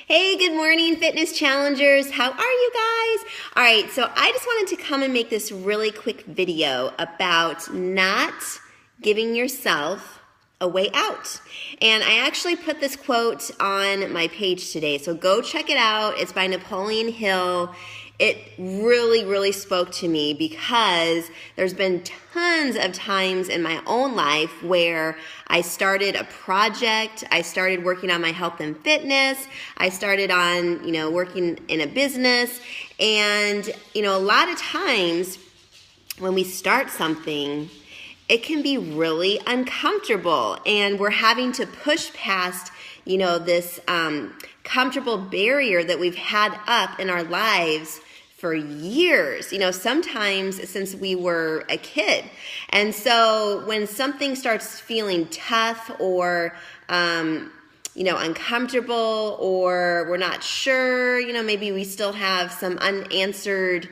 Hey, good morning, fitness challengers. How are you guys? All right, so I just wanted to come and make this really quick video about not giving yourself a way out. And I actually put this quote on my page today, so go check it out. It's by Napoleon Hill. It really spoke to me because there's been tons of times in my own life where I started a project, I started working on my health and fitness, I started on, working in a business, and, a lot of times when we start something, it can be really uncomfortable, and we're having to push past, this comfortable barrier that we've had up in our lives for years, sometimes since we were a kid. And so when something starts feeling tough or, uncomfortable, or we're not sure, maybe we still have some unanswered,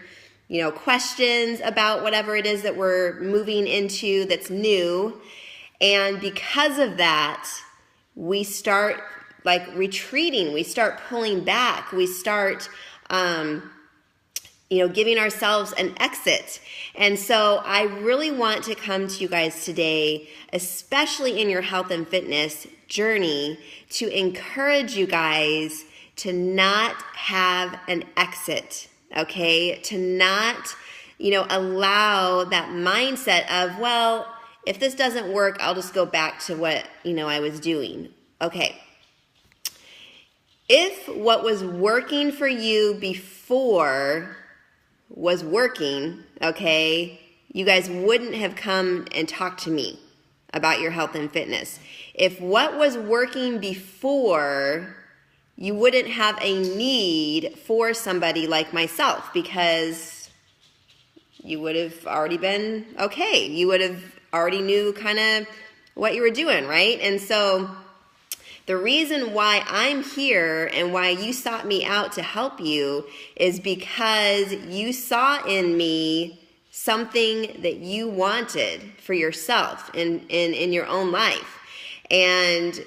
questions about whatever it is that we're moving into that's new. And because of that, we start retreating, we start pulling back, we start, giving ourselves an exit. And so I really want to come to you guys today, especially in your health and fitness journey, to encourage you guys to not have an exit, okay? To not, allow that mindset of, well, if this doesn't work, I'll just go back to what, I was doing. Okay. If what was working for you before was working, okay, you guys wouldn't have come and talked to me about your health and fitness. If what was working before, you wouldn't have a need for somebody like myself, because you would have already been okay. You would have already knew kind of what you were doing, right? And so the reason why I'm here and why you sought me out to help you is because you saw in me something that you wanted for yourself in your own life. And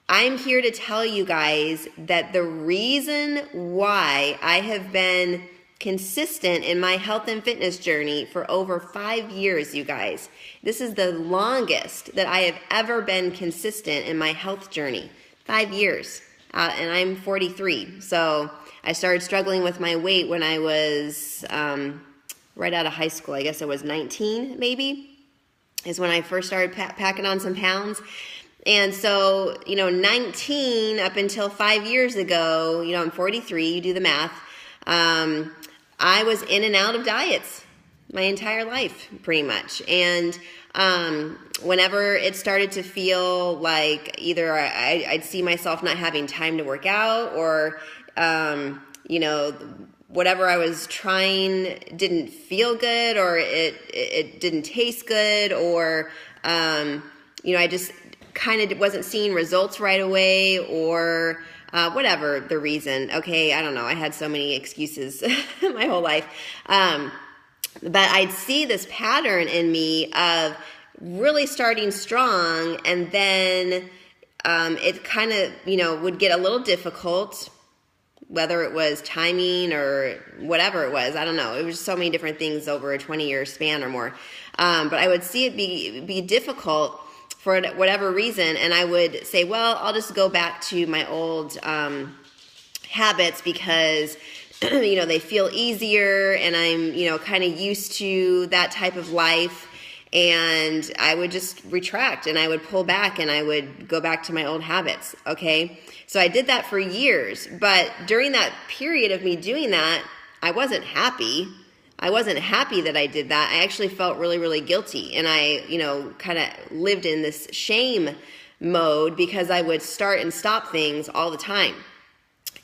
I'm here to tell you guys that the reason why I have been consistent in my health and fitness journey for over 5 years, you guys. This is the longest that I have ever been consistent in my health journey. 5 years, and I'm 43. So I started struggling with my weight when I was right out of high school. I guess I was 19, maybe, is when I first started packing on some pounds. And so, 19 up until 5 years ago, I'm 43, you do the math, I was in and out of diets my entire life, pretty much. And whenever it started to feel like either I'd see myself not having time to work out, or, whatever I was trying didn't feel good, or it didn't taste good, or, I just kind of wasn't seeing results right away, or whatever the reason. Okay, I don't know. I had so many excuses my whole life. But I'd see this pattern in me of really starting strong, and then it kind of, would get a little difficult, whether it was timing or whatever it was. I don't know. It was so many different things over a 20-year span or more. But I would see it be difficult for whatever reason, and I would say, well, I'll just go back to my old habits because they feel easier, and I'm, kind of used to that type of life. And I would just retract, and I would pull back, and I would go back to my old habits. Okay. So I did that for years, but during that period of me doing that, I wasn't happy. I wasn't happy that I did that. I actually felt really guilty, and I, kind of lived in this shame mode because I would start and stop things all the time.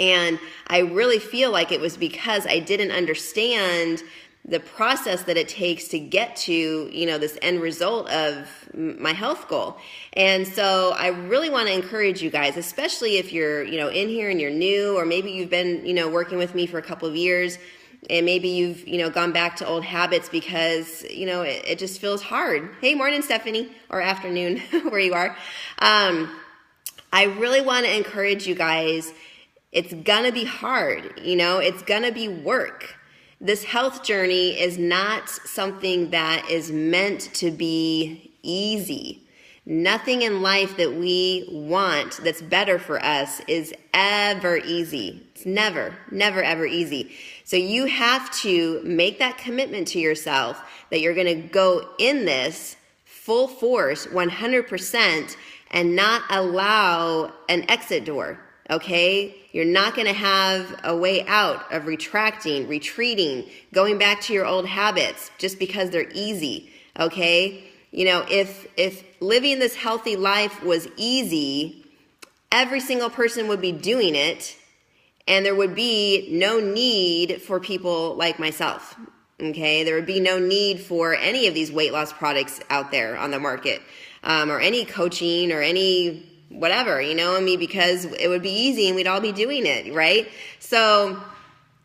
And I really feel like it was because I didn't understand the process that it takes to get to, this end result of my health goal. And so I really want to encourage you guys, especially if you're, in here and you're new, or maybe you've been, working with me for a couple of years, and maybe you've, gone back to old habits because, it just feels hard. Hey, morning, Stephanie, or afternoon, where you are. I really want to encourage you guys It's gonna be hard, it's gonna be work. This health journey is not something that is meant to be easy. Nothing in life that we want that's better for us is ever easy. It's never, ever easy. So you have to make that commitment to yourself that you're going to go in this full force, 100%, and not allow an exit door, okay? You're not going to have a way out of retracting, retreating, going back to your old habits just because they're easy, okay? If living this healthy life was easy, every single person would be doing it, and there would be no need for people like myself, okay? There would be no need for any of these weight loss products out there on the market, or any coaching or any whatever, because it would be easy and we'd all be doing it, right? So,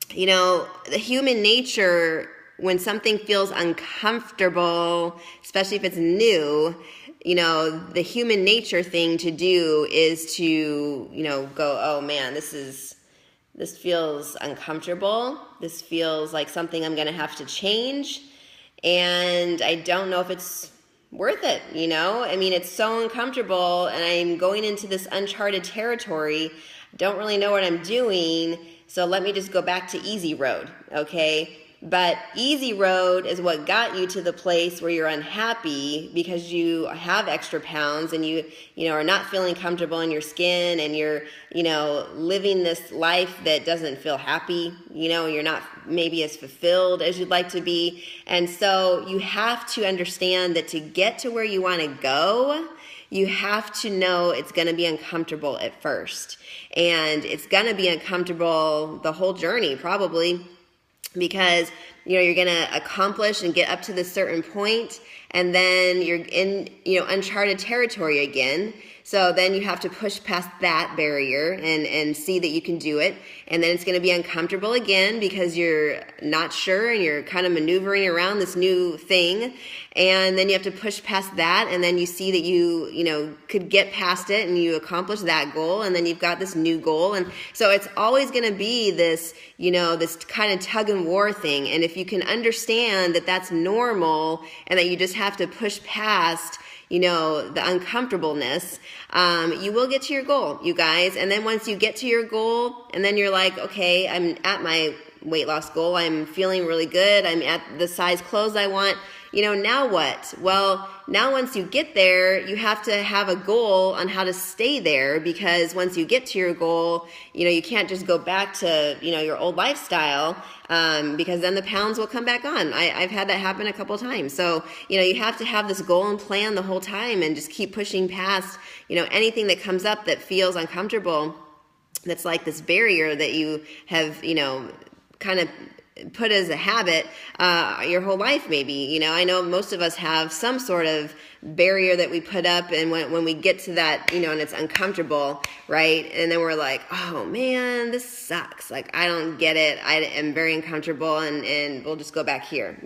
the human nature, when something feels uncomfortable, especially if it's new, the human nature thing to do is to, go, oh man, this feels uncomfortable. This feels like something I'm going to have to change. And I don't know if it's worth it, it's so uncomfortable and I'm going into this uncharted territory. I don't really know what I'm doing. So let me just go back to easy road. Okay. But easy road is what got you to the place where you're unhappy because you have extra pounds and you are not feeling comfortable in your skin and you're, living this life that doesn't feel happy. You're not maybe as fulfilled as you'd like to be. And so you have to understand that to get to where you want to go, you have to know it's going to be uncomfortable at first. And it's going to be uncomfortable the whole journey probably, because you're going to accomplish and get up to this certain point, and then you're in uncharted territory again. So then you have to push past that barrier and see that you can do it. And then it's going to be uncomfortable again because you're not sure and you're kind of maneuvering around this new thing. And then you have to push past that, and then you see that you could get past it and you accomplish that goal, and then you've got this new goal. And so it's always going to be this, this kind of tug and war thing. And if you can understand that that's normal and that you just have to push past the uncomfortableness, you will get to your goal, you guys. And then once you get to your goal, and then you're like, okay, I'm at my weight loss goal. I'm feeling really good. I'm at the size clothes I want. Now what? Well, now once you get there, you have to have a goal on how to stay there, because once you get to your goal, you can't just go back to, your old lifestyle, because then the pounds will come back on. I've had that happen a couple of times. So, you have to have this goal and plan the whole time and just keep pushing past, anything that comes up that feels uncomfortable. That's like this barrier that you have, kind of put as a habit your whole life maybe. I know most of us have some sort of barrier that we put up, and when we get to that, and it's uncomfortable, right? And then we're like, oh man, this sucks. Like, I don't get it. I am very uncomfortable, and we'll just go back here,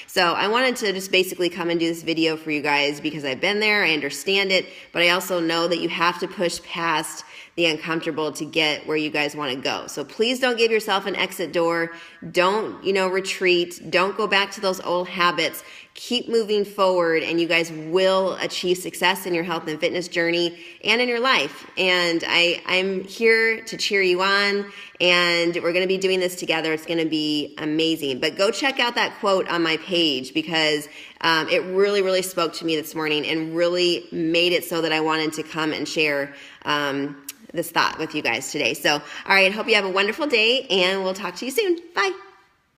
So I wanted to just basically come and do this video for you guys because I've been there, I understand it, but I also know that you have to push past the uncomfortable to get where you guys want to go. So please don't give yourself an exit door. Don't, retreat. Don't go back to those old habits. Keep moving forward, and you guys will achieve success in your health and fitness journey and in your life. And I'm here to cheer you on, and we're going to be doing this together. It's going to be amazing. But go check out that quote on my page, because it really, really spoke to me this morning and really made it so that I wanted to come and share this thought with you guys today. So, all right, hope you have a wonderful day, and we'll talk to you soon. Bye.